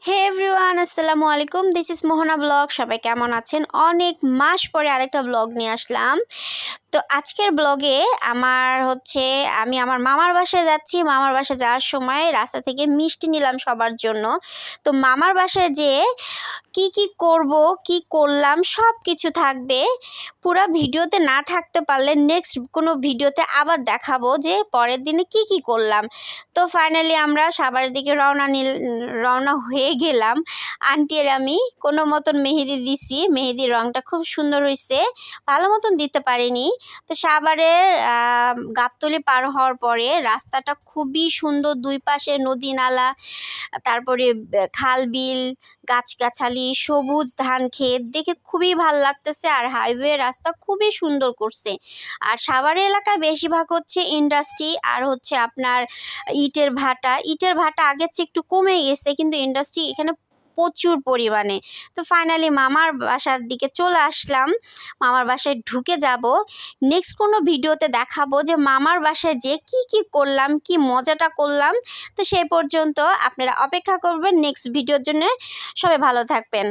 হে everyone, আসসালামু আলাইকুম। This is Mohona blog. সবাই কেমন আছেন? অনেক মাস পরে আরেকটা ব্লগ নিয়ে আসলাম। তো আজকের ব্লগে আমি আমার মামার বাসায় যাচ্ছি। মামার বাসায় যাওয়ার সময় রাস্তা থেকে মিষ্টি নিলাম সবার জন্য। তো মামার বাসায় যেয়ে কি করব, কি করলাম সব কিছু থাকবে। পুরো ভিডিওতে না থাকতে পারলে নেক্সট কোনো ভিডিওতে আবার দেখাবো যে পরের দিনে কি করলাম। তো ফাইনালি আমরা সাভারের দিকে রওনা হয়ে গেলাম। আন্টি আর আমি কোনো মতন মেহেদি দিছি। মেহেদির রঙটা খুব সুন্দর হয়েছে, ভালো মতন দিতে পারিনি। তো সাভারের গাবতলী পার হওয়ার পরে রাস্তাটা খুবই সুন্দর, দুই পাশে নদী নালা, তারপরে খাল বিল, গাছগাছালি, সবুজ ধান ক্ষেত দেখে খুবই ভাল লাগতেছে। আর হাইওয়ে রাস্তা খুবই সুন্দর করছে। আর সাভার এলাকায় বেশিরভাগ হচ্ছে ইন্ডাস্ট্রি আর হচ্ছে আপনার ইটের ভাটা আগের চেয়ে একটু কমে গেছে, কিন্তু ইন্ডাস্ট্রি এখানে প্রচুর পরিমাণে। তো ফাইনালি মামার বাসার দিকে চলে আসলাম। মামার বাসায় ঢুকে যাব। নেক্সট কোনো ভিডিওতে দেখাবো যে মামার বাসায় যে কি করলাম, কি মজাটা করলাম। তো সেই পর্যন্ত আপনারা অপেক্ষা করবেন নেক্সট ভিডিওর জন্য। সবাই ভালো থাকবেন।